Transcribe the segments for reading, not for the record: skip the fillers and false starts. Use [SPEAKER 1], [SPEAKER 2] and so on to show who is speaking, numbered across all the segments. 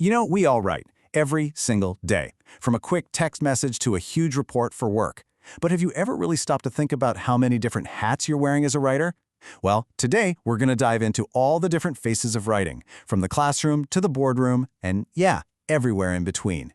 [SPEAKER 1] We all write, every single day, from a quick text message to a huge report for work. But have you ever really stopped to think about how many different hats you're wearing as a writer? Well, today we're going to dive into all the different faces of writing, from the classroom to the boardroom, and yeah, everywhere in between.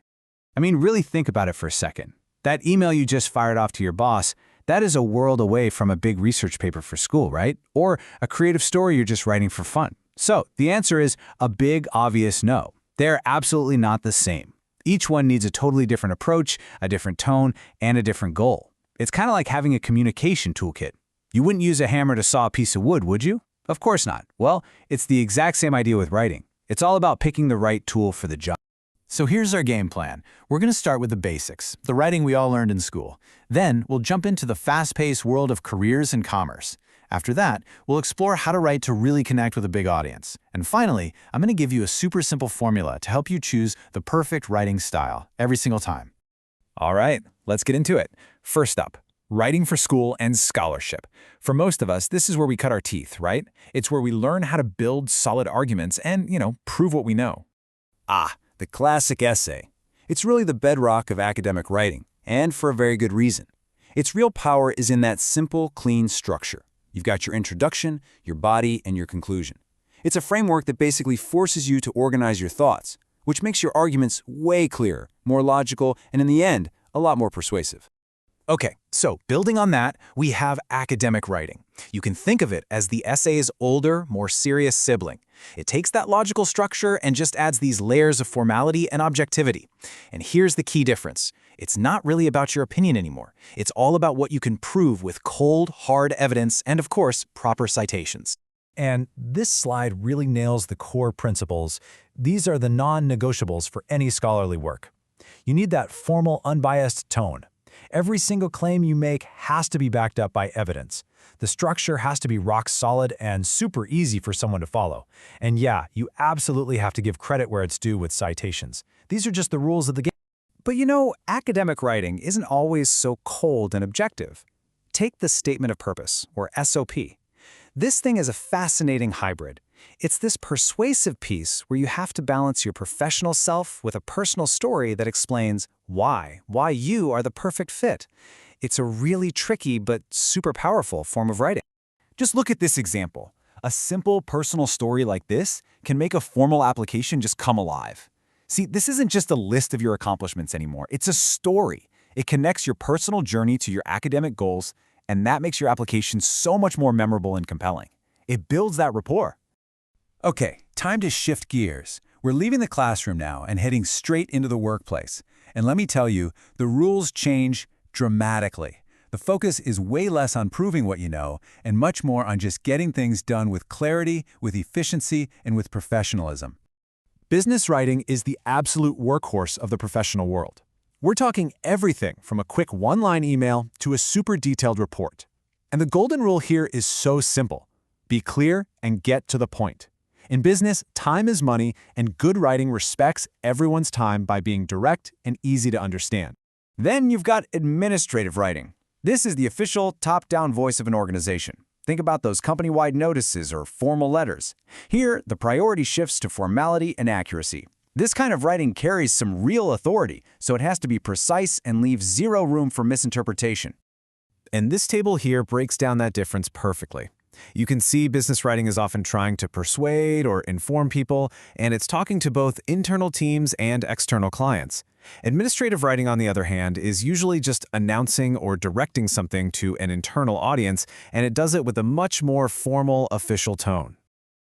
[SPEAKER 2] Really think about it for a second. That email you just fired off to your boss, that is a world away from a big research paper for school, right? Or a creative story you're just writing for fun. So the answer is a big, obvious no. They're absolutely not the same. Each one needs a totally different approach, a different tone, and a different goal. It's kind of like having a communication toolkit. You wouldn't use a hammer to saw a piece of wood, would you? Of course not. Well, it's the exact same idea with writing. It's all about picking the right tool for the job.
[SPEAKER 1] So here's our game plan. We're going to start with the basics, the writing we all learned in school. Then we'll jump into the fast-paced world of careers and commerce. After that, we'll explore how to write to really connect with a big audience. And finally, I'm going to give you a super simple formula to help you choose the perfect writing style every single time.
[SPEAKER 3] All right, let's get into it. First up, writing for school and scholarship. For most of us, this is where we cut our teeth, right? It's where we learn how to build solid arguments and, prove what we know.
[SPEAKER 1] The classic essay. It's really the bedrock of academic writing, and for a very good reason. Its real power is in that simple, clean structure. You've got your introduction, your body, and your conclusion. It's a framework that basically forces you to organize your thoughts, which makes your arguments way clearer, more logical, and in the end, a lot more persuasive.
[SPEAKER 3] Okay, so building on that, we have academic writing. You can think of it as the essay's older, more serious sibling. It takes that logical structure and just adds these layers of formality and objectivity. And here's the key difference. It's not really about your opinion anymore. It's all about what you can prove with cold, hard evidence and, of course, proper citations.
[SPEAKER 4] And this slide really nails the core principles. These are the non-negotiables for any scholarly work. You need that formal, unbiased tone. Every single claim you make has to be backed up by evidence. The structure has to be rock solid and super easy for someone to follow. And yeah, you absolutely have to give credit where it's due with citations. These are just the rules of the game.
[SPEAKER 3] But academic writing isn't always so cold and objective. Take the statement of purpose, or SOP. This thing is a fascinating hybrid. It's this persuasive piece where you have to balance your professional self with a personal story that explains why you are the perfect fit. It's a really tricky but super powerful form of writing. Just look at this example. A simple personal story like this can make a formal application just come alive. See, this isn't just a list of your accomplishments anymore. It's a story. It connects your personal journey to your academic goals, and that makes your application so much more memorable and compelling. It builds that rapport.
[SPEAKER 1] Okay, time to shift gears. We're leaving the classroom now and heading straight into the workplace. And let me tell you, the rules change dramatically. The focus is way less on proving what you know and much more on just getting things done with clarity, with efficiency, and with professionalism.
[SPEAKER 3] Business writing is the absolute workhorse of the professional world. We're talking everything from a quick one-line email to a super detailed report. And the golden rule here is so simple. Be clear and get to the point. In business, time is money, and good writing respects everyone's time by being direct and easy to understand. Then you've got administrative writing. This is the official, top-down voice of an organization. Think about those company-wide notices or formal letters. Here, the priority shifts to formality and accuracy. This kind of writing carries some real authority, so it has to be precise and leave zero room for misinterpretation. And this table here breaks down that difference perfectly. You can see business writing is often trying to persuade or inform people, and it's talking to both internal teams and external clients. Administrative writing, on the other hand, is usually just announcing or directing something to an internal audience, and it does it with a much more formal, official tone.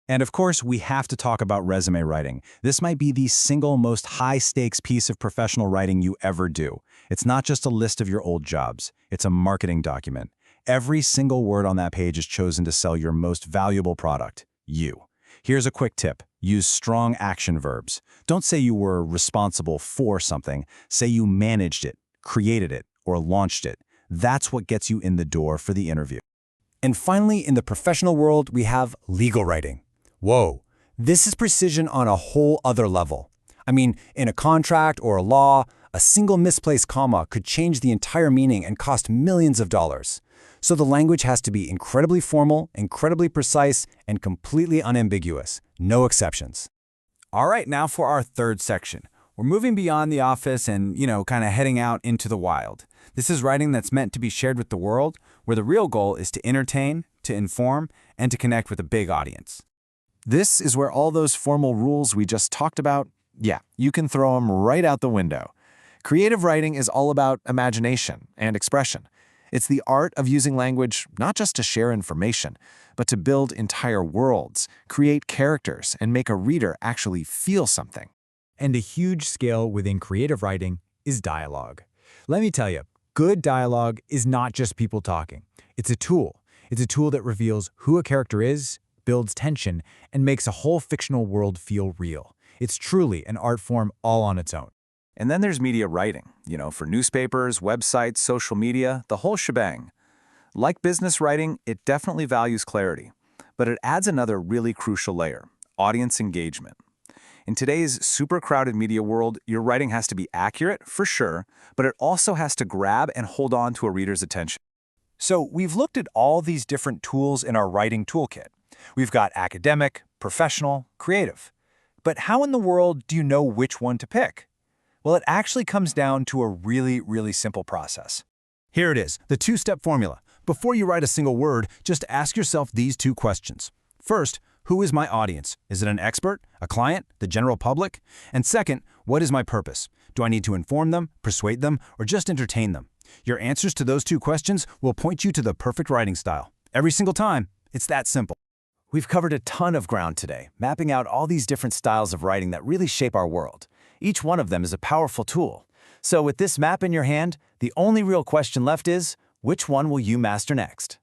[SPEAKER 1] And of course, we have to talk about resume writing. This might be the single most high-stakes piece of professional writing you ever do. It's not just a list of your old jobs. It's a marketing document. Every single word on that page is chosen to sell your most valuable product, you. Here's a quick tip. Use strong action verbs. Don't say you were responsible for something. Say you managed it, created it, or launched it. That's what gets you in the door for the interview. And finally, in the professional world, we have legal writing. Whoa, this is precision on a whole other level. In a contract or a law, a single misplaced comma could change the entire meaning and cost millions of dollars. So the language has to be incredibly formal, incredibly precise, and completely unambiguous. No exceptions.
[SPEAKER 2] All right, now for our third section. We're moving beyond the office and, kind of heading out into the wild. This is writing that's meant to be shared with the world, where the real goal is to entertain, to inform, and to connect with a big audience.
[SPEAKER 3] This is where all those formal rules we just talked about, you can throw them right out the window. Creative writing is all about imagination and expression. It's the art of using language not just to share information, but to build entire worlds, create characters, and make a reader actually feel something.
[SPEAKER 4] And a huge scale within creative writing is dialogue. Let me tell you, good dialogue is not just people talking. It's a tool. It's a tool that reveals who a character is, builds tension, and makes a whole fictional world feel real. It's truly an art form all on its own.
[SPEAKER 1] And then there's media writing, for newspapers, websites, social media, the whole shebang. Like business writing, it definitely values clarity, but it adds another really crucial layer, audience engagement. In today's super crowded media world, your writing has to be accurate, for sure, but it also has to grab and hold on to a reader's attention.
[SPEAKER 5] So we've looked at all these different tools in our writing toolkit. We've got academic, professional, creative. But how in the world do you know which one to pick? Well, it actually comes down to a really, really simple process.
[SPEAKER 6] Here it is, the two-step formula. Before you write a single word, just ask yourself these two questions. First, who is my audience? Is it an expert, a client, the general public? And second, what is my purpose? Do I need to inform them, persuade them, or just entertain them? Your answers to those two questions will point you to the perfect writing style. Every single time, it's that simple.
[SPEAKER 2] We've covered a ton of ground today, mapping out all these different styles of writing that really shape our world. Each one of them is a powerful tool. So with this map in your hand, the only real question left is, which one will you master next?